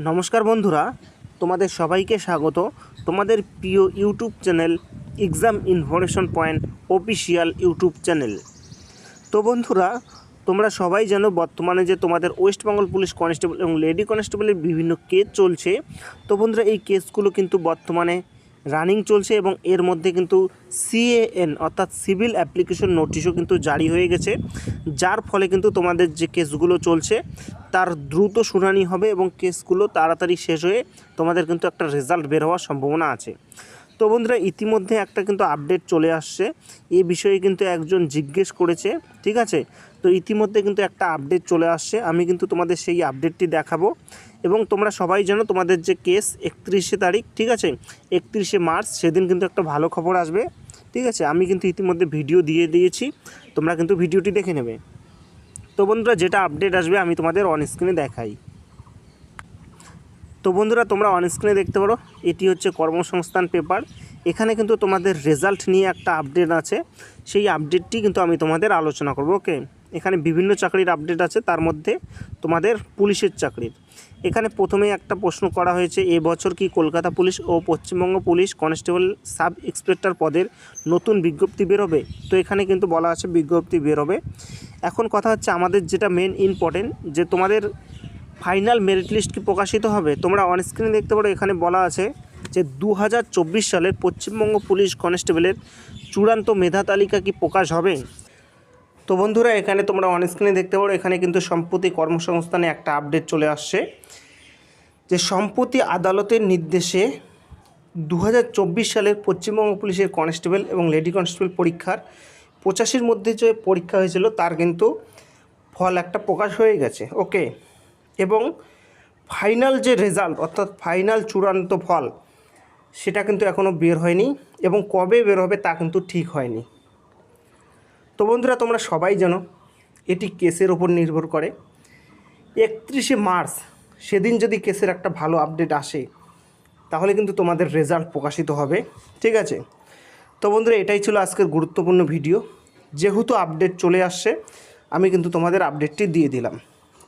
নমস্কার বন্ধুরা, তোমাদের সবাইকে স্বাগত তোমাদের প্রিয় YouTube channel exam information point official YouTube channel. তো বন্ধুরা, তোমরা সবাই জানো বর্তমানে যে তোমাদের ওয়েস্ট বেঙ্গল পুলিশ কনস্টেবল এবং লেডি কনস্টেবলের বিভিন্ন কেস চলছে। তো বন্ধুরা, এই কেসগুলো কিন্তু বর্তমানে রানিং চলছে এবং এর মধ্যে কিন্তু CAN অর্থাৎ সিভিল অ্যাপ্লিকেশন নোটিশও কিন্তু জারি হয়ে গেছে, যার ফলে কিন্তু তোমাদের যে কেসগুলো চলছে তার দ্রুত শুনানি হবে এবং কেসগুলো তাড়াতাড়ি শেষ হয়ে তোমাদের কিন্তু একটা রেজাল্ট বের হওয়ার সম্ভাবনা আছে। তো বন্ধুরা, ইতিমধ্যে একটা কিন্তু আপডেট চলে আসছে, এই বিষয়ে কিন্তু একজন জিজ্ঞেস করেছে, ঠিক আছে। তো ইতিমধ্যে কিন্তু একটা আপডেট চলে আসছে, আমি কিন্তু তোমাদের সেই আপডেটটি দেখাবো। এবং তোমরা সবাই জানো তোমাদের যে কেস 31শে তারিখ, ঠিক আছে, 31শে মার্চ, সেদিন কিন্তু একটা ভালো খবর আসবে, ঠিক আছে। আমি কিন্তু ইতিমধ্যে ভিডিও দিয়ে দিয়েছি, তোমরা কিন্তু ভিডিওটি দেখে নেবে। তো বন্ধুরা, যেটা আপডেট আসবে আমি তোমাদের অন স্ক্রিনে দেখাই। তো বন্ধুরা, তোমরা অন স্ক্রিনে দেখতে পারো, এটি হচ্ছে কর্মসংস্থান পেপার। এখানে কিন্তু তোমাদের রেজাল্ট নিয়ে একটা আপডেট আছে, সেই আপডেটটি কিন্তু আমি তোমাদের আলোচনা করব। ওকে, এখানে বিভিন্ন চাকরির আপডেট আছে, তার মধ্যে তোমাদের পুলিশের চাকরির। এখানে প্রথমে একটা প্রশ্ন করা হয়েছে, এবছর কি কলকাতা পুলিশ ও Paschimbanga police constable sub inspector পদের নতুন বিজ্ঞপ্তি বেরোবে? তো এখানে কিন্তু বলা আছে বিজ্ঞপ্তি বেরোবে। এখন কথা হচ্ছে আমাদের যেটা মেন ইম্পর্টেন্ট, যে তোমাদের ফাইনাল মেরিট লিস্ট কি প্রকাশিত হবে? তোমরা অন স্ক্রিনে দেখতে পারো, এখানে বলা আছে যে 2024 সালের পশ্চিমবঙ্গ পুলিশ কনস্টেবলের চূড়ান্ত মেধা তালিকা কি প্রকাশ হবে? তো বন্ধুরা, এখানে তোমরা অন স্ক্রিনে দেখতে পারো, এখানে কিন্তু সম্প্রতি কর্মসংস্থানে একটা আপডেট চলে আসছে, যে সম্প্রতি আদালতের নির্দেশে 2024 সালের পশ্চিমবঙ্গ পুলিশের কনস্টেবল এবং লেডি কনস্টেবল পরীক্ষার 85-র মধ্যে যে পরীক্ষা হয়েছিল তার কিন্তু ফল একটা প্রকাশ হয়ে গেছে। ওকে, এবং ফাইনাল যে রেজাল্ট অর্থাৎ ফাইনাল চূড়ান্ত ফল সেটা কিন্তু এখনও বের হয়নি এবং কবে বের হবে তা কিন্তু ঠিক হয়নি। তো বন্ধুরা, তোমরা সবাই জানো এটি কেসের ওপর নির্ভর করে। 31শে মার্চ সেদিন যদি কেসের একটা ভালো আপডেট আসে তাহলে কিন্তু তোমাদের রেজাল্ট প্রকাশিত হবে, ঠিক আছে। তো বন্ধুরা, এটাই ছিল আজকের গুরুত্বপূর্ণ ভিডিও। যেহেতু আপডেট চলে আসছে আমি কিন্তু তোমাদের আপডেটটি দিয়ে দিলাম।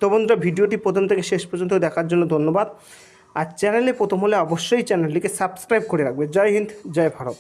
তো বন্ধুরা, ভিডিওটি প্রথম থেকে শেষ পর্যন্ত দেখার জন্য ধন্যবাদ। আর চ্যানেলে প্রথম হলে অবশ্যই চ্যানেলটিকে সাবস্ক্রাইব করে রাখবে। জয় হিন্দ, জয় ভারত।